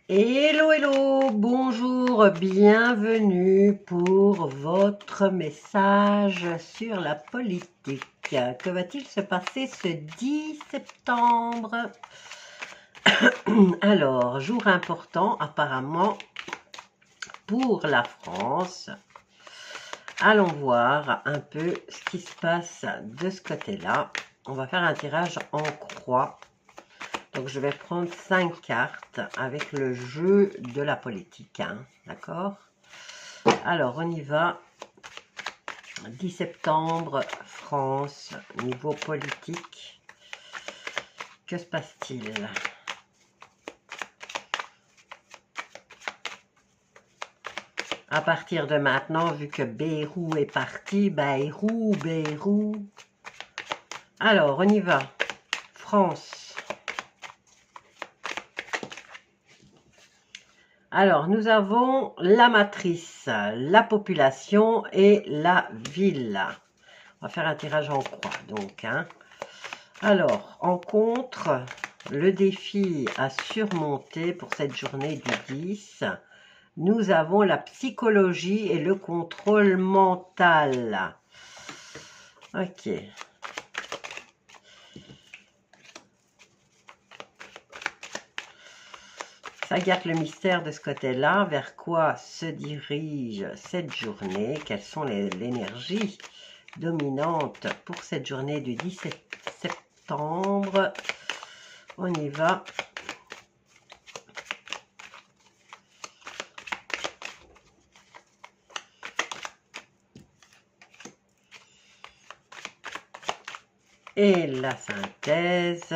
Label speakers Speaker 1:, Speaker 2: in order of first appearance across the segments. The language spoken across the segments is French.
Speaker 1: Hello, hello, bonjour, bienvenue pour votre message sur la politique. Que va-t-il se passer ce 10 septembre? Alors, jour important apparemment pour la France. Allons voir un peu ce qui se passe de ce côté-là. On va faire un tirage en croix. Donc, je vais prendre 5 cartes avec le jeu de la politique, hein, d'accord? Alors, on y va. 10 septembre, France, niveau politique. Que se passe-t-il? À partir de maintenant, vu que Bayrou est parti, Bayrou. Alors, on y va. France. Alors, nous avons la matrice, la population et la ville. On va faire un tirage en croix, donc. Hein. Alors, en contre, le défi à surmonter pour cette journée du 10, nous avons la psychologie et le contrôle mental. Ok. Ça garde le mystère de ce côté-là. Vers quoi se dirige cette journée? Quelles sont les énergies dominantes pour cette journée du 17 septembre? On y va. Et la synthèse.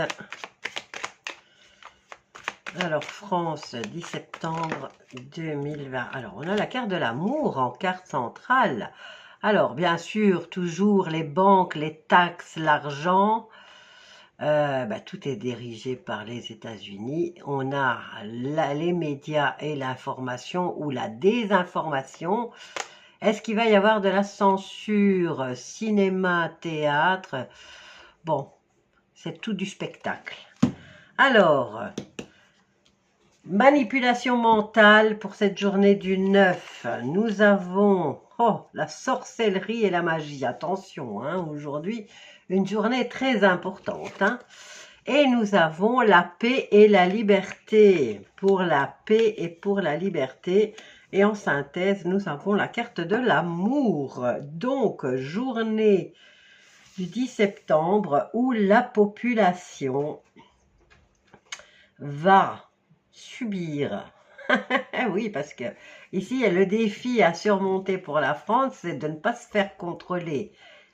Speaker 1: Alors, France, 10 septembre 2020. Alors, on a la carte de l'amour en carte centrale. Alors, bien sûr, toujours les banques, les taxes, l'argent. Tout est dirigé par les États-Unis. On a les médias et l'information ou la désinformation. Est-ce qu'il va y avoir de la censure, cinéma, théâtre? Bon, c'est tout du spectacle. Alors, manipulation mentale pour cette journée du 9. Nous avons la sorcellerie et la magie. Attention, hein, aujourd'hui, une journée très importante. Hein. Et nous avons la paix et la liberté. Pour la paix et pour la liberté. Et en synthèse, nous avons la carte de l'amour. Donc, journée du 10 septembre où la population va subir. Oui, parce que ici, le défi à surmonter pour la France, c'est de ne pas se faire contrôler.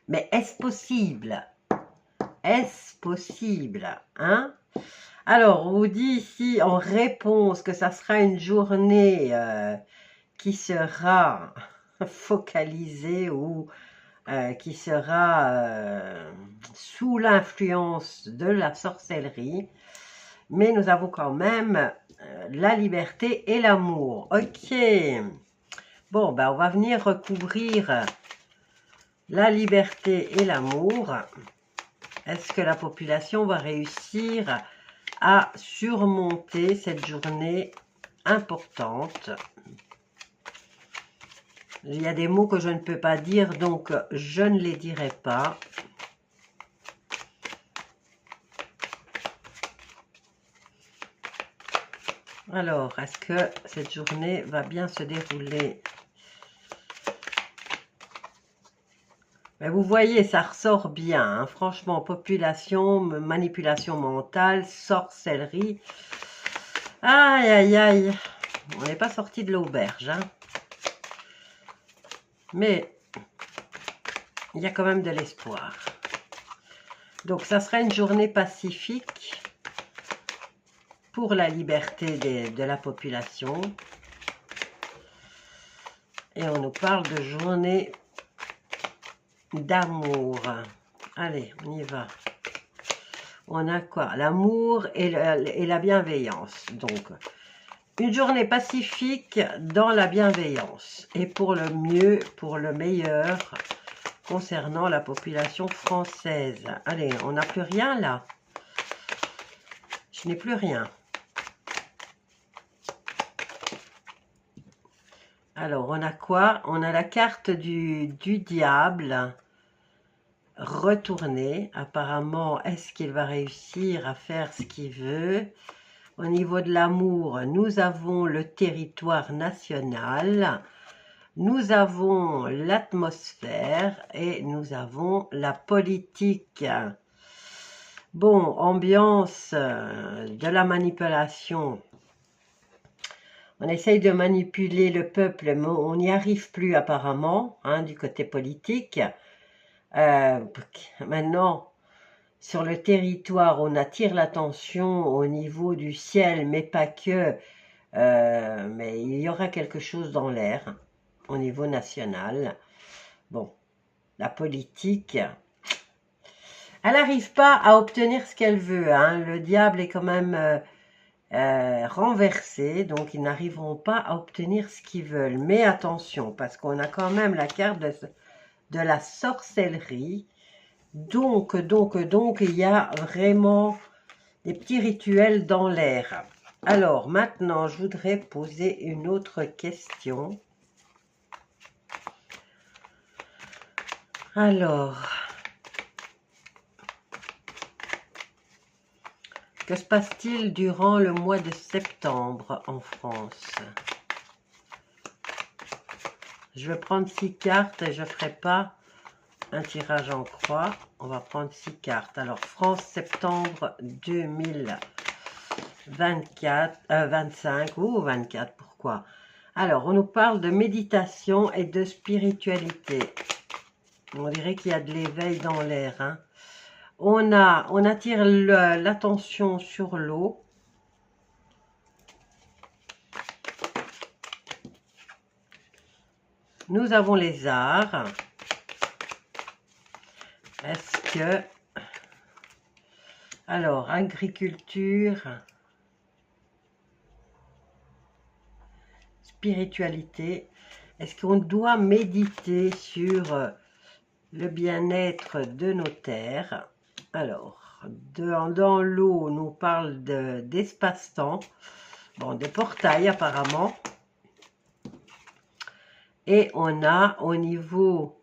Speaker 1: Mais est-ce possible? Est-ce possible? Hein? Alors, on vous dit ici en réponse que ça sera une journée qui sera focalisée ou qui sera sous l'influence de la sorcellerie. Mais nous avons quand même la liberté et l'amour. Ok. Bon, ben on va venir recouvrir la liberté et l'amour. Est-ce que la population va réussir à surmonter cette journée importante? Il y a des mots que je ne peux pas dire, donc je ne les dirai pas. Alors, est-ce que cette journée va bien se dérouler? Mais vous voyez, ça ressort bien. Hein. Franchement, population, manipulation mentale, sorcellerie. Aïe, aïe, aïe. On n'est pas sorti de l'auberge. Hein. Mais il y a quand même de l'espoir. Donc, ça sera une journée pacifique pour la liberté de la population. Et on nous parle de journée d'amour. Allez, on y va. On a quoi? L'amour et la bienveillance. Donc, une journée pacifique dans la bienveillance. Et pour le mieux, pour le meilleur, concernant la population française. Allez, on n'a plus rien là. Je n'ai plus rien. Alors, on a quoi? On a la carte du diable retournée. Apparemment, est-ce qu'il va réussir à faire ce qu'il veut? Au niveau de l'amour, nous avons le territoire national, nous avons l'atmosphère et nous avons la politique. Bon, ambiance de la manipulation. On essaye de manipuler le peuple, mais on n'y arrive plus apparemment, hein, du côté politique. Maintenant, sur le territoire, on attire l'attention au niveau du ciel, mais pas que. Mais il y aura quelque chose dans l'air, au niveau national. Bon, la politique, elle n'arrive pas à obtenir ce qu'elle veut, hein. Le diable est quand même renversé, donc ils n'arriveront pas à obtenir ce qu'ils veulent. Mais attention, parce qu'on a quand même la carte de la sorcellerie. Donc, il y a vraiment des petits rituels dans l'air. Alors, maintenant, je voudrais poser une autre question. Alors, que se passe-t-il durant le mois de septembre en France? Je vais prendre 6 cartes et je ne ferai pas un tirage en croix. On va prendre 6 cartes. Alors, France, septembre 2024, 25 ou 24, pourquoi? Alors, on nous parle de méditation et de spiritualité. On dirait qu'il y a de l'éveil dans l'air, hein. On attire l'attention sur l'eau. Nous avons les arts. Est-ce que... Alors, agriculture, spiritualité. Est-ce qu'on doit méditer sur le bien-être de nos terres? Alors, dans l'eau, on nous parle d'espace-temps. Bon, des portails apparemment. Et on a au niveau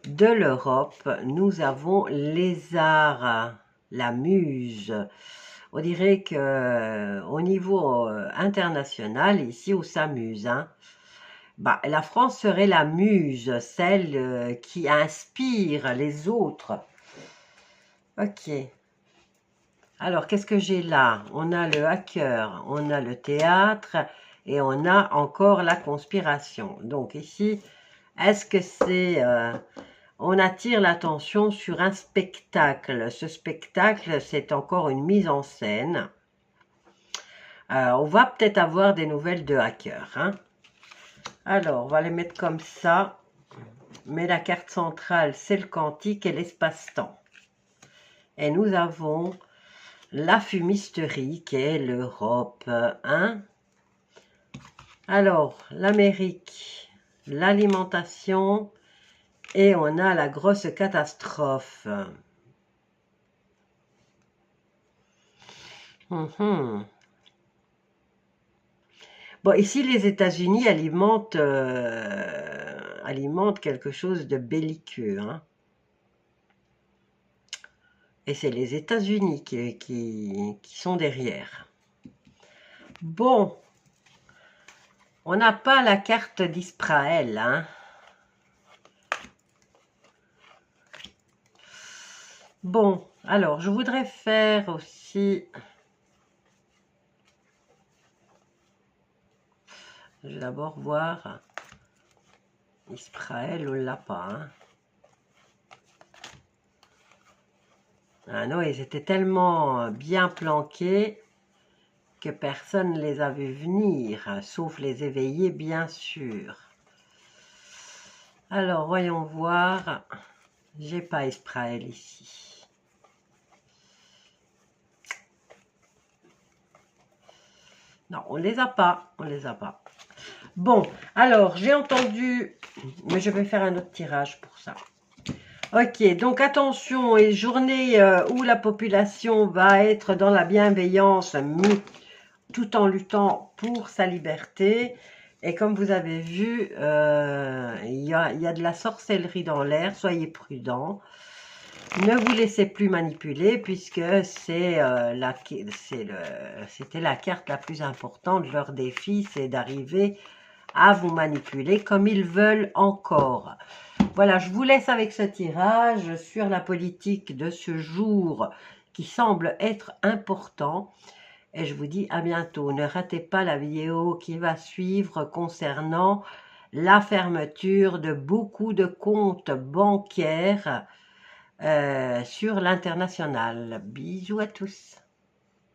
Speaker 1: de l'Europe, nous avons les arts, la muse. On dirait que au niveau international, ici, on s'amuse, hein. Bah, la France serait la muse, celle qui inspire les autres. Ok. Alors, qu'est-ce que j'ai là? On a le hacker, on a le théâtre et on a encore la conspiration. Donc ici, est-ce que c'est... on attire l'attention sur un spectacle. Ce spectacle, c'est encore une mise en scène. On va peut-être avoir des nouvelles de hackers, hein. Alors, on va les mettre comme ça. Mais la carte centrale, c'est le quantique et l'espace-temps. Et nous avons la fumisterie qui est l'Europe, hein. Alors, l'Amérique, l'alimentation et on a la grosse catastrophe. Bon, ici, les États-Unis alimentent quelque chose de belliqueux, hein. Et c'est les États-Unis qui sont derrière. Bon, on n'a pas la carte d'Israël, hein. Bon, alors, je voudrais faire aussi... Je vais d'abord voir Israël, on l'a pas, hein. Ah non, ils étaient tellement bien planqués que personne ne les a vus venir, sauf les éveillés, bien sûr. Alors, voyons voir. J'ai pas Israël ici. Non, on les a pas, on les a pas. Bon, alors, j'ai entendu, mais je vais faire un autre tirage pour ça. Ok, donc attention, et journée où la population va être dans la bienveillance, mais tout en luttant pour sa liberté. Et comme vous avez vu, il y a de la sorcellerie dans l'air, soyez prudents. Ne vous laissez plus manipuler puisque c'était la carte la plus importante. Leur défi, c'est d'arriver à vous manipuler comme ils veulent encore. Voilà, je vous laisse avec ce tirage sur la politique de ce jour qui semble être important. Et je vous dis à bientôt. Ne ratez pas la vidéo qui va suivre concernant la fermeture de beaucoup de comptes bancaires sur l'international. Bisous à tous.